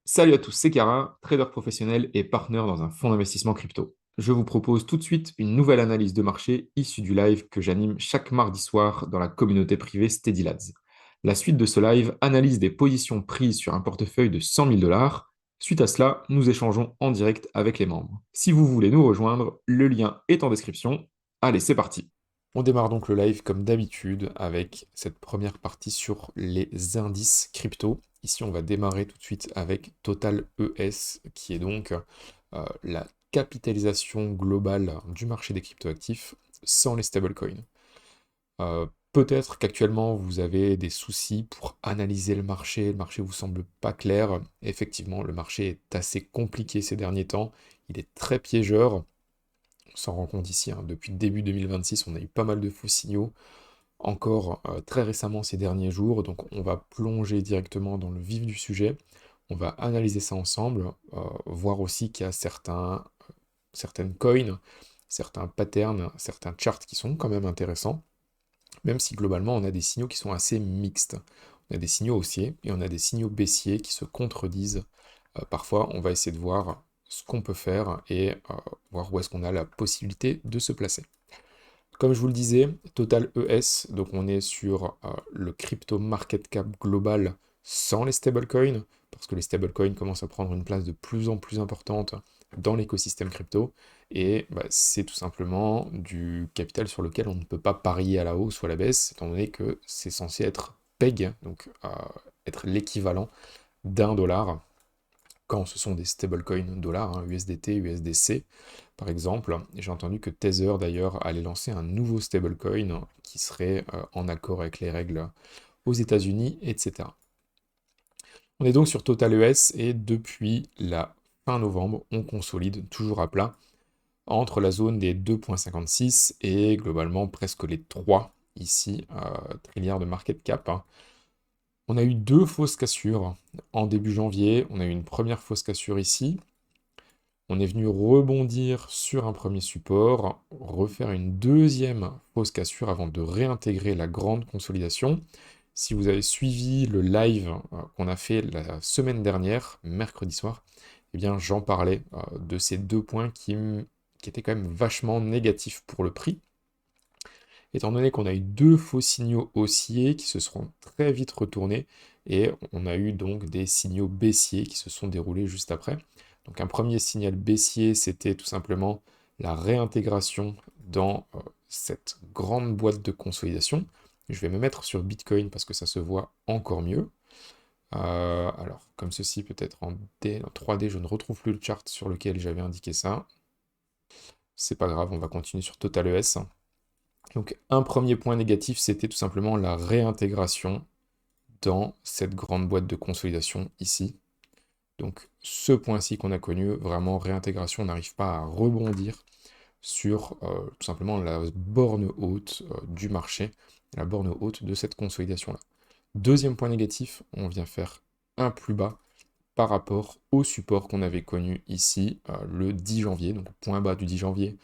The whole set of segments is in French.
Salut à tous, c'est Kara, trader professionnel et partenaire dans un fonds d'investissement crypto. Je vous propose tout de suite une nouvelle analyse de marché issue du live que j'anime chaque mardi soir dans la communauté privée Steady Lads. La suite de ce live analyse des positions prises sur un portefeuille de 100 000 dollars. Suite à cela, nous échangeons en direct avec les membres. Si vous voulez nous rejoindre, le lien est en description. Allez, c'est parti. On démarre donc le live comme d'habitude avec cette première partie sur les indices crypto. Ici, on va démarrer tout de suite avec Total ES, qui est donc la capitalisation globale du marché des cryptoactifs sans les stablecoins. Peut-être qu'actuellement, vous avez des soucis pour analyser le marché vous semble pas clair. Effectivement, le marché est assez compliqué ces derniers temps, il est très piégeur. On s'en rend compte ici, hein. Depuis le début 2026, on a eu pas mal de faux signaux, encore très récemment ces derniers jours, donc on va plonger directement dans le vif du sujet, on va analyser ça ensemble, voir aussi qu'il y a certaines coins, certains patterns, certains charts qui sont quand même intéressants, même si globalement on a des signaux qui sont assez mixtes. On a des signaux haussiers et on a des signaux baissiers qui se contredisent. Parfois on va essayer de voir ce qu'on peut faire et voir où est-ce qu'on a la possibilité de se placer. Comme je vous le disais, Total ES, donc on est sur le crypto market cap global sans les stablecoins, parce que les stablecoins commencent à prendre une place de plus en plus importante dans l'écosystème crypto, et c'est tout simplement du capital sur lequel on ne peut pas parier à la hausse ou à la baisse, étant donné que c'est censé être PEG, donc être l'équivalent d'1 dollar quand ce sont des stablecoins dollars, hein, USDT, USDC par exemple. J'ai entendu que Tether d'ailleurs allait lancer un nouveau stablecoin qui serait en accord avec les règles aux États-Unis, etc. On est donc sur Total ES et depuis la fin novembre, on consolide toujours à plat entre la zone des 2,56 et globalement presque les 3 ici, trilliards de market cap, hein. On a eu deux fausses cassures en début janvier. On a eu une première fausse cassure ici. On est venu rebondir sur un premier support, refaire une deuxième fausse cassure avant de réintégrer la grande consolidation. Si vous avez suivi le live qu'on a fait la semaine dernière, mercredi soir, eh bien j'en parlais de ces deux points qui étaient quand même vachement négatifs pour le prix. Étant donné qu'on a eu deux faux signaux haussiers qui se seront très vite retournés, et on a eu donc des signaux baissiers qui se sont déroulés juste après. Donc un premier signal baissier, c'était tout simplement la réintégration dans cette grande boîte de consolidation. Je vais me mettre sur Bitcoin parce que ça se voit encore mieux. Alors, comme ceci, peut-être en 3D, je ne retrouve plus le chart sur lequel j'avais indiqué ça. C'est pas grave, on va continuer sur Total ES. Donc un premier point négatif, c'était tout simplement la réintégration dans cette grande boîte de consolidation ici. Donc ce point-ci qu'on a connu, vraiment réintégration, on n'arrive pas à rebondir sur tout simplement la borne haute du marché, la borne haute de cette consolidation-là. Deuxième point négatif, on vient faire un plus bas par rapport au support qu'on avait connu ici le 10 janvier, donc point bas du 10 janvier.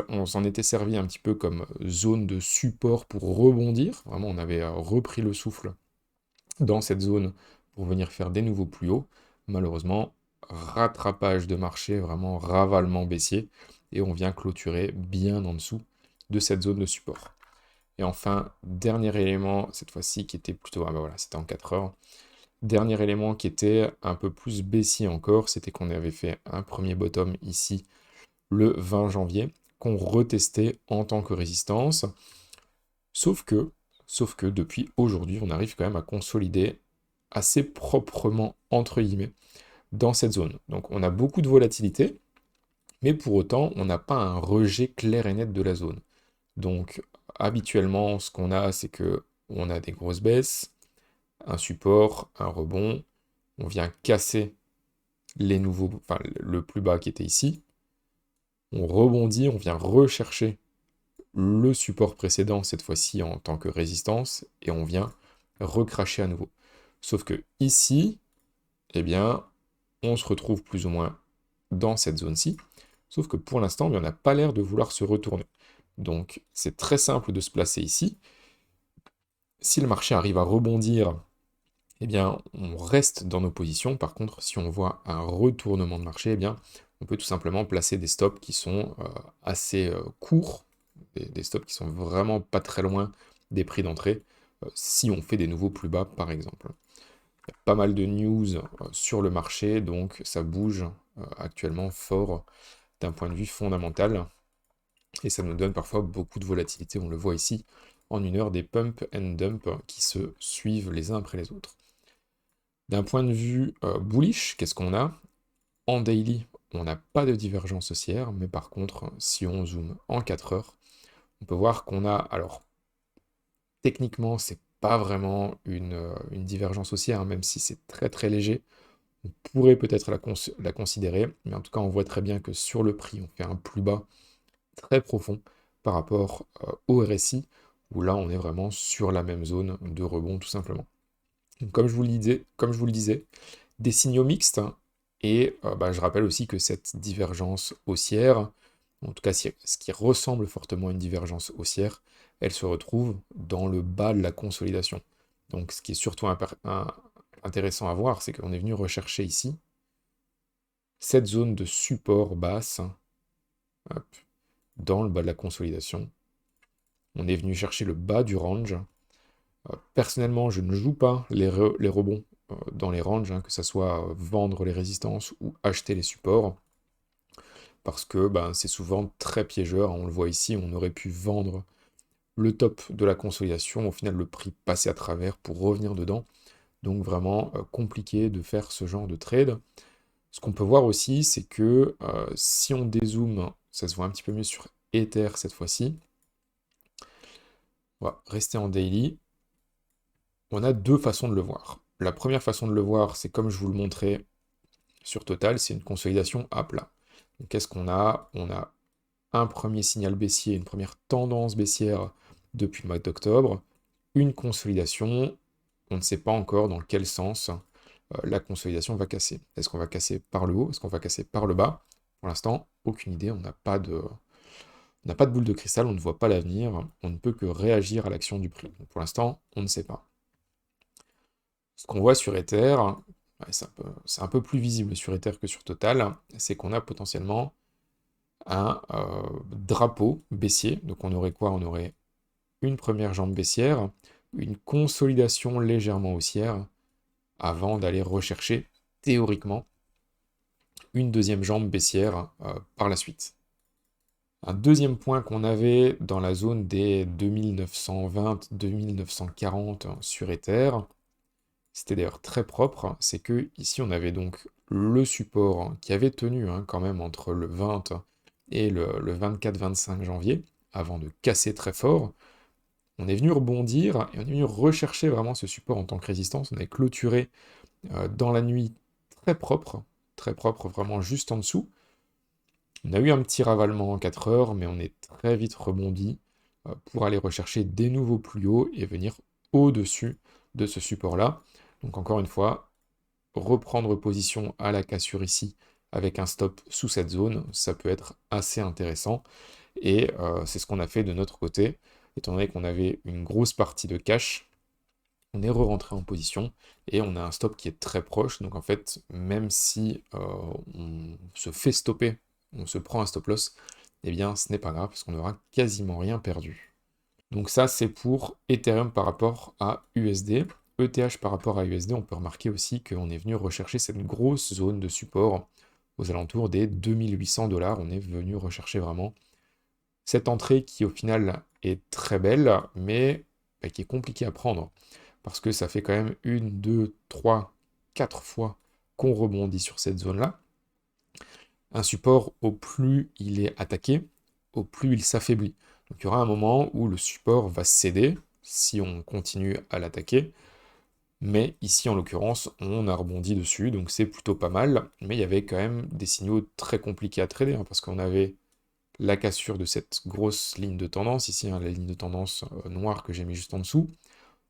On s'en était servi un petit peu comme zone de support pour rebondir. Vraiment, on avait repris le souffle dans cette zone pour venir faire des nouveaux plus hauts. Malheureusement, rattrapage de marché, vraiment ravalement baissier, et on vient clôturer bien en dessous de cette zone de support. Et enfin, dernier élément, cette fois-ci qui était plutôt, voilà, c'était en 4 heures. Dernier élément qui était un peu plus baissier encore, c'était qu'on avait fait un premier bottom ici le 20 janvier, qu'on retestait en tant que résistance. Sauf que depuis aujourd'hui, on arrive quand même à consolider assez proprement, entre guillemets, dans cette zone. Donc on a beaucoup de volatilité, mais pour autant, on n'a pas un rejet clair et net de la zone. Donc habituellement, ce qu'on a, c'est que on a des grosses baisses, un support, un rebond, on vient casser le plus bas qui était ici, on rebondit, on vient rechercher le support précédent, cette fois-ci en tant que résistance, et on vient recracher à nouveau. Sauf que ici, eh bien, on se retrouve plus ou moins dans cette zone-ci, sauf que pour l'instant, on n'a pas l'air de vouloir se retourner. Donc, c'est très simple de se placer ici. Si le marché arrive à rebondir, eh bien, on reste dans nos positions. Par contre, si on voit un retournement de marché, eh bien, on peut tout simplement placer des stops qui sont assez courts, des stops qui sont vraiment pas très loin des prix d'entrée, si on fait des nouveaux plus bas, par exemple. Il y a pas mal de news sur le marché, donc ça bouge actuellement fort d'un point de vue fondamental, et ça nous donne parfois beaucoup de volatilité. On le voit ici, en une heure, des pump and dump qui se suivent les uns après les autres. D'un point de vue bullish, qu'est-ce qu'on a? En daily, on n'a pas de divergence haussière, mais par contre, si on zoome en 4 heures, on peut voir qu'on a, alors techniquement, c'est pas vraiment une divergence haussière, hein, même si c'est très très léger, on pourrait peut-être la considérer, mais en tout cas, on voit très bien que sur le prix, on fait un plus bas très profond par rapport au RSI, où là, on est vraiment sur la même zone de rebond, tout simplement. Donc, comme je vous le disais, des signaux mixtes, hein, et je rappelle aussi que cette divergence haussière, en tout cas ce qui ressemble fortement à une divergence haussière, elle se retrouve dans le bas de la consolidation. Donc ce qui est surtout intéressant à voir, c'est qu'on est venu rechercher ici cette zone de support basse, hop, dans le bas de la consolidation. On est venu chercher le bas du range. Personnellement, je ne joue pas les rebonds dans les ranges, hein, que ce soit vendre les résistances ou acheter les supports, parce que c'est souvent très piégeur. On le voit ici, on aurait pu vendre le top de la consolidation, au final le prix passait à travers pour revenir dedans, donc vraiment compliqué de faire ce genre de trade. Ce qu'on peut voir aussi, c'est que si on dézoome, ça se voit un petit peu mieux sur Ether cette fois-ci. On va rester en daily. On a deux façons de le voir. La première façon de le voir, c'est comme je vous le montrais sur Total, c'est une consolidation à plat. Donc qu'est-ce qu'on a? On a un premier signal baissier, une première tendance baissière depuis le mois d'octobre, une consolidation, on ne sait pas encore dans quel sens la consolidation va casser. Est-ce qu'on va casser par le haut? Est-ce qu'on va casser par le bas? Pour l'instant, aucune idée, on n'a pas de boule de cristal, on ne voit pas l'avenir, on ne peut que réagir à l'action du prix. Donc pour l'instant, on ne sait pas. Ce qu'on voit sur Ether, ouais, c'est un peu plus visible sur Ether que sur Total, c'est qu'on a potentiellement un drapeau baissier. Donc on aurait quoi? On aurait une première jambe baissière, une consolidation légèrement haussière, avant d'aller rechercher, théoriquement, une deuxième jambe baissière par la suite. Un deuxième point qu'on avait dans la zone des 2920-2940 sur Ether, c'était d'ailleurs très propre, c'est que ici on avait donc le support qui avait tenu quand même entre le 20 et le 24-25 janvier, avant de casser très fort. On est venu rebondir et on est venu rechercher vraiment ce support en tant que résistance. On a clôturé dans la nuit très propre, vraiment juste en dessous. On a eu un petit ravalement en 4 heures, mais on est très vite rebondi pour aller rechercher des nouveaux plus hauts et venir au-dessus de ce support-là. Donc encore une fois, reprendre position à la cassure ici avec un stop sous cette zone, ça peut être assez intéressant. Et c'est ce qu'on a fait de notre côté, étant donné qu'on avait une grosse partie de cash. On est re-rentré en position et on a un stop qui est très proche. Donc en fait, même si on se fait stopper, on se prend un stop loss, eh bien ce n'est pas grave parce qu'on n'aura quasiment rien perdu. Donc ça c'est pour Ethereum par rapport à USD. ETH par rapport à USD, on peut remarquer aussi qu'on est venu rechercher cette grosse zone de support aux alentours des 2800 $. On est venu rechercher vraiment cette entrée qui au final est très belle, mais qui est compliquée à prendre parce que ça fait quand même une, deux, trois, quatre fois qu'on rebondit sur cette zone-là. Un support, au plus il est attaqué, au plus il s'affaiblit. Donc il y aura un moment où le support va céder si on continue à l'attaquer, mais ici en l'occurrence on a rebondi dessus, donc c'est plutôt pas mal, mais il y avait quand même des signaux très compliqués à trader, parce qu'on avait la cassure de cette grosse ligne de tendance, ici la ligne de tendance noire que j'ai mis juste en dessous,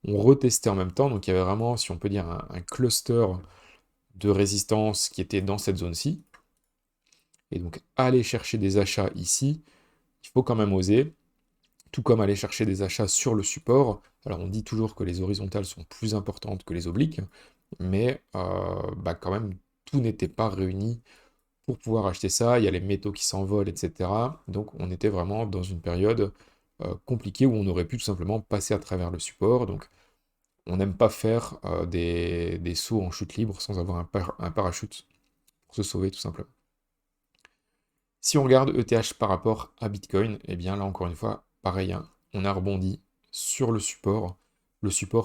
on retestait en même temps, donc il y avait vraiment, si on peut dire, un cluster de résistance qui était dans cette zone-ci. Et donc aller chercher des achats ici, il faut quand même oser, tout comme aller chercher des achats sur le support. Alors on dit toujours que les horizontales sont plus importantes que les obliques, mais quand même, tout n'était pas réuni pour pouvoir acheter ça. Il y a les métaux qui s'envolent, etc. Donc on était vraiment dans une période compliquée où on aurait pu tout simplement passer à travers le support. Donc on n'aime pas faire des sauts en chute libre sans avoir un parachute pour se sauver tout simplement. Si on regarde ETH par rapport à Bitcoin, eh bien là encore une fois, pareil, hein, on a rebondi sur le support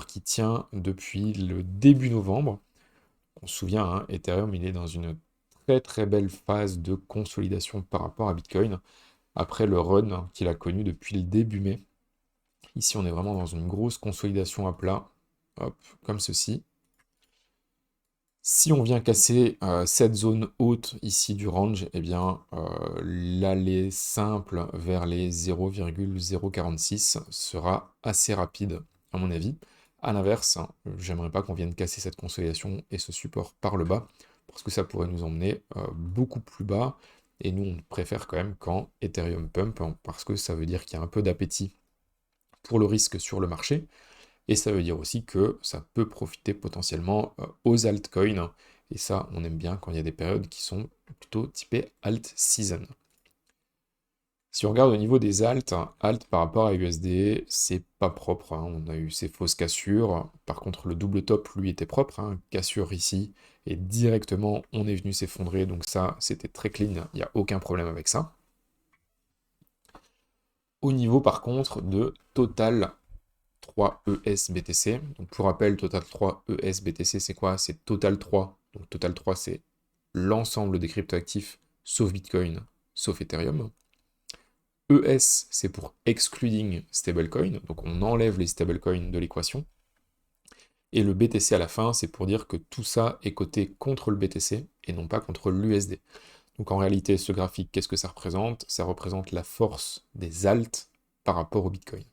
qui tient depuis le début novembre. On se souvient, hein, Ethereum, il est dans une très très belle phase de consolidation par rapport à Bitcoin, après le run qu'il a connu depuis le début mai. Ici, on est vraiment dans une grosse consolidation à plat, hop, comme ceci. Si on vient casser cette zone haute ici du range, eh bien l'allée simple vers les 0,046 sera assez rapide à mon avis. A l'inverse, hein, j'aimerais pas qu'on vienne casser cette consolidation et ce support par le bas, parce que ça pourrait nous emmener beaucoup plus bas, et nous on préfère quand même quand Ethereum pump, hein, parce que ça veut dire qu'il y a un peu d'appétit pour le risque sur le marché. Et ça veut dire aussi que ça peut profiter potentiellement aux altcoins. Et ça, on aime bien quand il y a des périodes qui sont plutôt typées alt season. Si on regarde au niveau des alts, alt par rapport à USD, c'est pas propre, hein. On a eu ces fausses cassures. Par contre, le double top, lui, était propre, hein. Cassure ici, et directement, on est venu s'effondrer. Donc ça, c'était très clean, il n'y a aucun problème avec ça. Au niveau, par contre, de total 3 ES-BTC. Donc pour rappel, Total 3 ES-BTC, c'est quoi? C'est Total 3. Donc Total 3, c'est l'ensemble des cryptoactifs, sauf Bitcoin, sauf Ethereum. ES, c'est pour excluding stablecoin, donc on enlève les stablecoins de l'équation. Et le BTC à la fin, c'est pour dire que tout ça est coté contre le BTC et non pas contre l'USD. Donc en réalité, ce graphique, qu'est-ce que ça représente? Ça représente la force des alts par rapport au Bitcoin.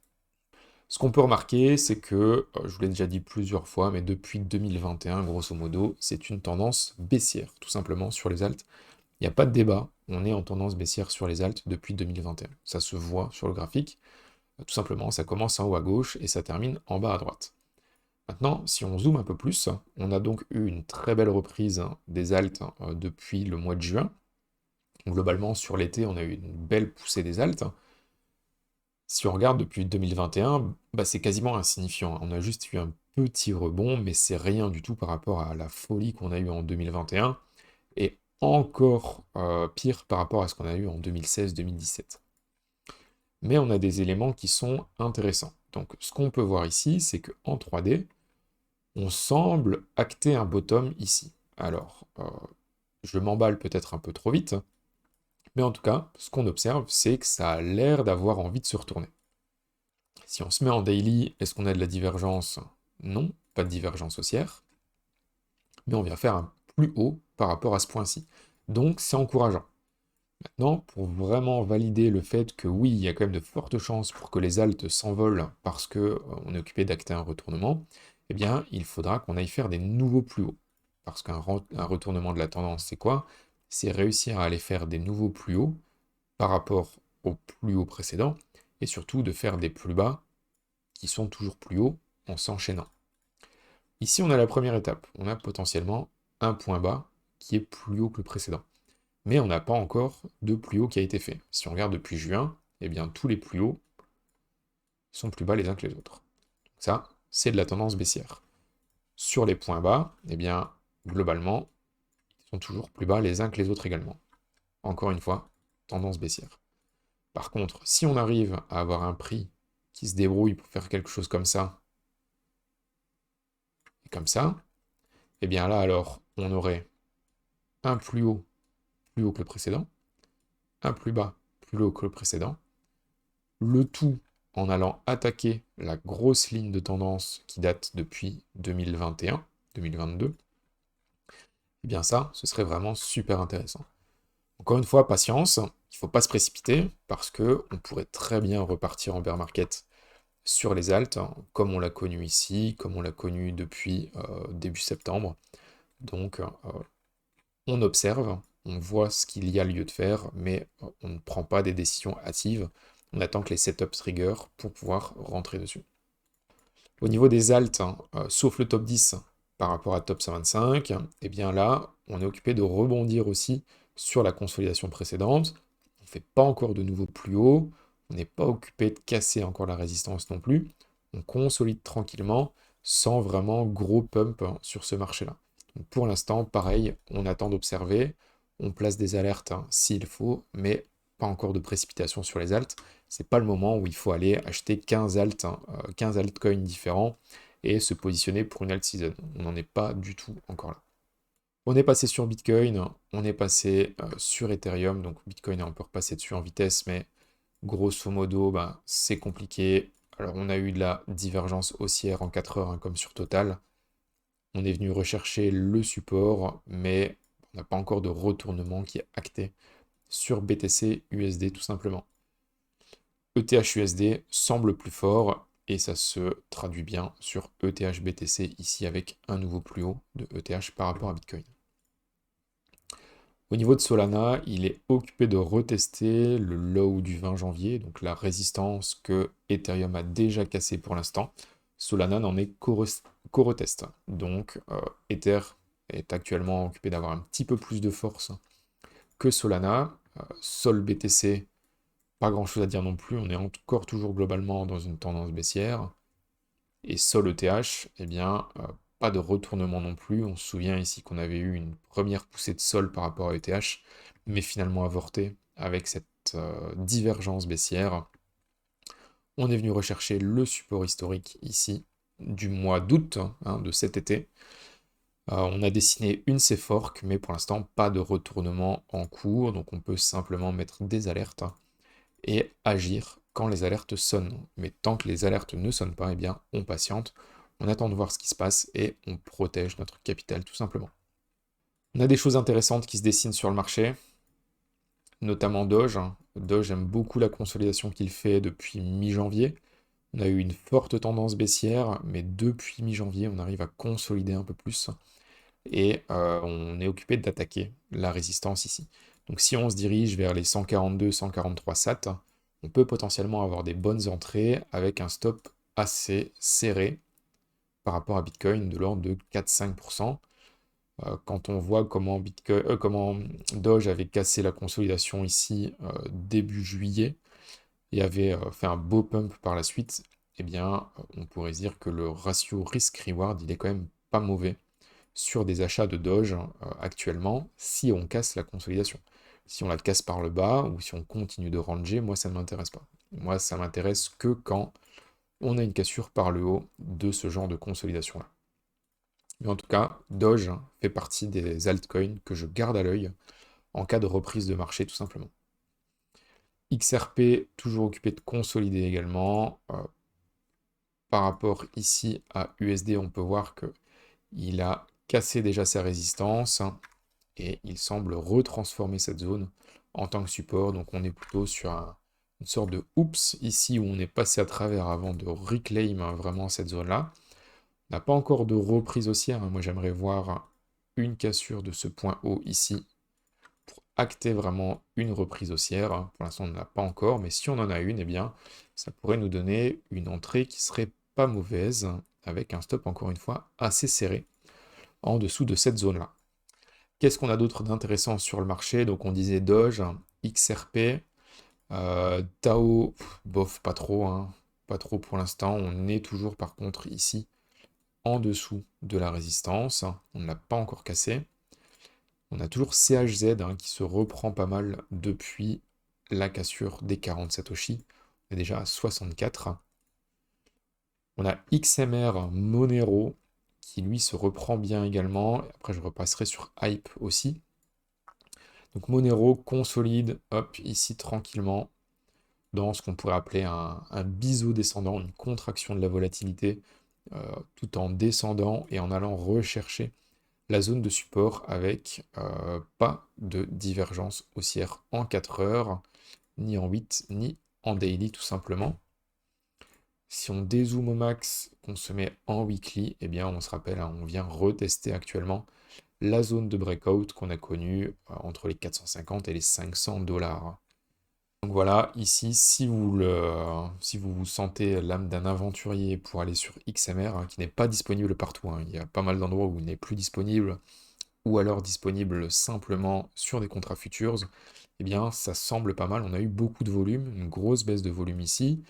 Ce qu'on peut remarquer, c'est que, je vous l'ai déjà dit plusieurs fois, mais depuis 2021, grosso modo, c'est une tendance baissière, tout simplement, sur les alts. Il n'y a pas de débat, on est en tendance baissière sur les alts depuis 2021. Ça se voit sur le graphique. Tout simplement, ça commence en haut à gauche et ça termine en bas à droite. Maintenant, si on zoome un peu plus, on a donc eu une très belle reprise des alts depuis le mois de juin. Globalement, sur l'été, on a eu une belle poussée des alts. Si on regarde depuis 2021, c'est quasiment insignifiant. On a juste eu un petit rebond, mais c'est rien du tout par rapport à la folie qu'on a eue en 2021, et encore pire par rapport à ce qu'on a eu en 2016-2017. Mais on a des éléments qui sont intéressants. Donc ce qu'on peut voir ici, c'est qu'en 3D, on semble acter un bottom ici. Alors, je m'emballe peut-être un peu trop vite, mais en tout cas, ce qu'on observe, c'est que ça a l'air d'avoir envie de se retourner. Si on se met en daily, est-ce qu'on a de la divergence? Non, pas de divergence haussière, mais on vient faire un plus haut par rapport à ce point-ci. Donc c'est encourageant. Maintenant, pour vraiment valider le fait que oui, il y a quand même de fortes chances pour que les altes s'envolent parce que on est occupé d'acter un retournement, eh bien, il faudra qu'on aille faire des nouveaux plus hauts. Parce qu'un retournement de la tendance, c'est quoi? C'est réussir à aller faire des nouveaux plus hauts par rapport au plus haut précédent, et surtout de faire des plus bas qui sont toujours plus hauts en s'enchaînant. Ici, on a la première étape. On a potentiellement un point bas qui est plus haut que le précédent. Mais on n'a pas encore de plus haut qui a été fait. Si on regarde depuis juin, eh bien tous les plus hauts sont plus bas les uns que les autres. Donc ça, c'est de la tendance baissière. Sur les points bas, eh bien globalement, ils sont toujours plus bas les uns que les autres également. Encore une fois, tendance baissière. Par contre, si on arrive à avoir un prix qui se débrouille pour faire quelque chose comme ça, et comme ça, et bien là alors, on aurait un plus haut que le précédent, un plus haut que le précédent, le tout en allant attaquer la grosse ligne de tendance qui date depuis 2021, 2022, et bien ça, ce serait vraiment super intéressant. Encore une fois, patience, il ne faut pas se précipiter, parce que on pourrait très bien repartir en bear market sur les alts, hein, comme on l'a connu ici, comme on l'a connu depuis début septembre. Donc on observe, on voit ce qu'il y a lieu de faire, mais on ne prend pas des décisions hâtives. On attend que les setups trigger pour pouvoir rentrer dessus. Au niveau des alts, sauf le top 10 par rapport à top 125, et bien là, on est occupé de rebondir aussi sur la consolidation précédente. On ne fait pas encore de nouveau plus haut, on n'est pas occupé de casser encore la résistance non plus. On consolide tranquillement sans vraiment gros pump sur ce marché-là. Donc pour l'instant, pareil, on attend d'observer, on place des alertes s'il faut, mais pas encore de précipitation sur les alts. C'est pas le moment où il faut aller acheter 15 15 altcoins différents et se positionner pour une alt season. On n'en est pas du tout encore là. On est passé sur Bitcoin, on est passé sur Ethereum, donc Bitcoin est un peu repassé dessus en vitesse, mais grosso modo, c'est compliqué. Alors on a eu de la divergence haussière en 4 heures, comme sur Total. On est venu rechercher le support, mais on n'a pas encore de retournement qui est acté sur BTC USD tout simplement. ETH-USD semble plus fort et ça se traduit bien sur ETH-BTC ici avec un nouveau plus haut de ETH par rapport à Bitcoin. Au niveau de Solana, il est occupé de retester le low du 20 janvier, donc la résistance que Ethereum a déjà cassée pour l'instant. Solana n'en est qu'au retest. Donc Ether est actuellement occupé d'avoir un petit peu plus de force que Solana. Sol BTC, pas grand chose à dire non plus, on est encore toujours globalement dans une tendance baissière. Et Sol ETH, eh bien, pas de retournement non plus. On se souvient ici qu'on avait eu une première poussée de Sol par rapport à ETH, mais finalement avorté avec cette divergence baissière. On est venu rechercher le support historique ici du mois d'août, de cet été. On a dessiné une C-Fork, mais pour l'instant pas de retournement en cours, donc on peut simplement mettre des alertes et agir quand les alertes sonnent. Mais tant que les alertes ne sonnent pas, eh bien, on patiente, on attend de voir ce qui se passe et on protège notre capital tout simplement. On a des choses intéressantes qui se dessinent sur le marché, notamment Doge. Doge aime beaucoup la consolidation qu'il fait depuis mi-janvier. On a eu une forte tendance baissière, mais depuis mi-janvier, on arrive à consolider un peu plus et on est occupé d'attaquer la résistance ici. Donc si on se dirige vers les 142, 143 SAT, on peut potentiellement avoir des bonnes entrées avec un stop assez serré par rapport à Bitcoin de l'ordre de 4-5%. Quand on voit comment, comment Doge avait cassé la consolidation ici début juillet et avait fait un beau pump par la suite, eh bien on pourrait dire que le ratio risk-reward il est quand même pas mauvais sur des achats de Doge actuellement si on casse la consolidation. Si on la casse par le bas ou si on continue de ranger, moi ça ne m'intéresse pas. Moi ça m'intéresse que quand on a une cassure par le haut de ce genre de consolidation-là. Mais en tout cas, Doge fait partie des altcoins que je garde à l'œil en cas de reprise de marché tout simplement. XRP, toujours occupé de consolider également. Par rapport ici à USD, on peut voir que il a cassé déjà sa résistance et il semble retransformer cette zone en tant que support. Donc on est plutôt sur une sorte de oups ici où on est passé à travers avant de reclaim vraiment cette zone-là. On n'a pas encore de reprise haussière. Moi j'aimerais voir une cassure de ce point haut ici pour acter vraiment une reprise haussière. Pour l'instant on n'en a pas encore, mais si on en a une, eh bien ça pourrait nous donner une entrée qui serait pas mauvaise avec un stop encore une fois assez serré en dessous de cette zone-là. Qu'est-ce qu'on a d'autre d'intéressant sur le marché? Donc on disait Doge, XRP, Tao, bof, pas trop, pas trop pour l'instant. On est toujours par contre ici en dessous de la résistance. On ne l'a pas encore cassé. On a toujours CHZ qui se reprend pas mal depuis la cassure des 40 Satoshi. On est déjà à 64. On a XMR Monero qui lui se reprend bien également. Après je repasserai sur Hype aussi. Donc Monero consolide, hop, ici tranquillement, dans ce qu'on pourrait appeler un biseau descendant, une contraction de la volatilité, tout en descendant et en allant rechercher la zone de support avec pas de divergence haussière en 4 heures, ni en 8, ni en daily tout simplement. Si on dézoome au max, qu'on se met en weekly, eh bien on se rappelle, on vient retester actuellement la zone de breakout qu'on a connue entre les 450 et les 500 $. Donc voilà, ici, si vous vous sentez l'âme d'un aventurier pour aller sur XMR, hein, qui n'est pas disponible partout, hein, il y a pas mal d'endroits où il n'est plus disponible, ou alors disponible simplement sur des contrats futures, eh bien ça semble pas mal. On a eu beaucoup de volume, une grosse baisse de volume ici.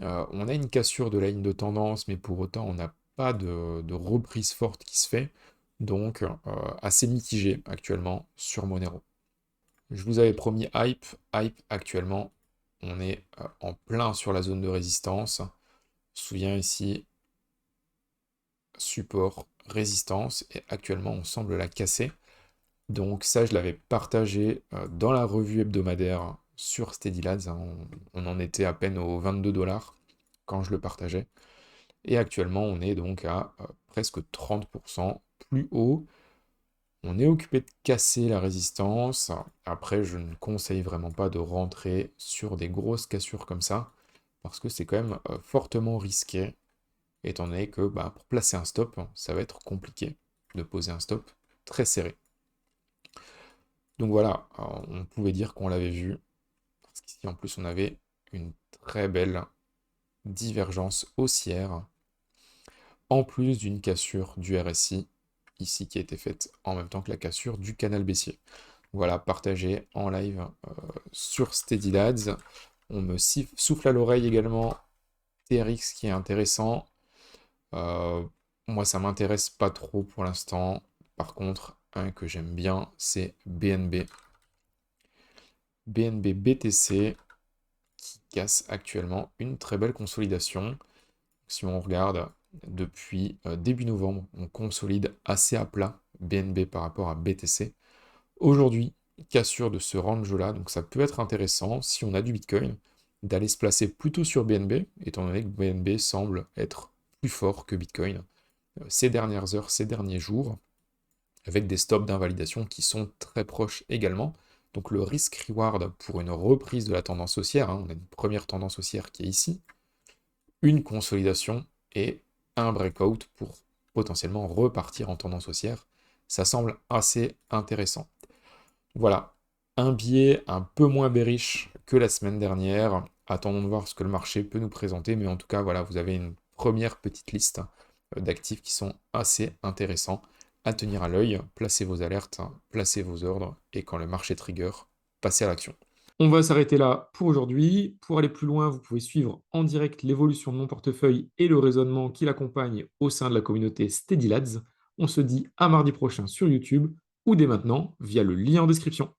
On a une cassure de la ligne de tendance, mais pour autant on n'a pas de reprise forte qui se fait, donc assez mitigé actuellement sur Monero. Je vous avais promis hype. Hype actuellement, on est en plein sur la zone de résistance. On se souvient ici, support, résistance, et actuellement on semble la casser. Donc ça, je l'avais partagé dans la revue hebdomadaire sur SteadyLads, hein. On en était à peine aux 22 dollars quand je le partageais. Et actuellement, on est donc à presque 30% plus haut. On est occupé de casser la résistance. Après, je ne conseille vraiment pas de rentrer sur des grosses cassures comme ça, parce que c'est quand même fortement risqué, étant donné que bah, pour placer un stop, ça va être compliqué de poser un stop très serré. Donc voilà, on pouvait dire qu'on l'avait vu, parce qu'ici en plus on avait une très belle divergence haussière, en plus d'une cassure du RSI, ici qui a été faite en même temps que la cassure du canal baissier. Voilà, partagé en live sur SteadyLads. On me souffle à l'oreille également TRX qui est intéressant. Euh, Moi, ça m'intéresse pas trop pour l'instant. Par contre, un que j'aime bien, c'est BNB. BNB BTC qui casse actuellement une très belle consolidation. Si on regarde depuis début novembre, on consolide assez à plat BNB par rapport à BTC. Aujourd'hui, cassure de ce range-là, donc ça peut être intéressant si on a du Bitcoin d'aller se placer plutôt sur BNB, étant donné que BNB semble être plus fort que Bitcoin ces dernières heures, ces derniers jours, avec des stops d'invalidation qui sont très proches également. Donc le risk-reward pour une reprise de la tendance haussière, hein, on a une première tendance haussière qui est ici, une consolidation et un breakout pour potentiellement repartir en tendance haussière. Ça semble assez intéressant. Voilà, un biais un peu moins bearish que la semaine dernière. Attendons de voir ce que le marché peut nous présenter, mais en tout cas, voilà, vous avez une première petite liste d'actifs qui sont assez intéressants à tenir à l'œil. Placez vos alertes, placez vos ordres, et quand le marché trigger, passez à l'action. On va s'arrêter là pour aujourd'hui. Pour aller plus loin, vous pouvez suivre en direct l'évolution de mon portefeuille et le raisonnement qui l'accompagne au sein de la communauté SteadyLads. On se dit à mardi prochain sur YouTube ou dès maintenant via le lien en description.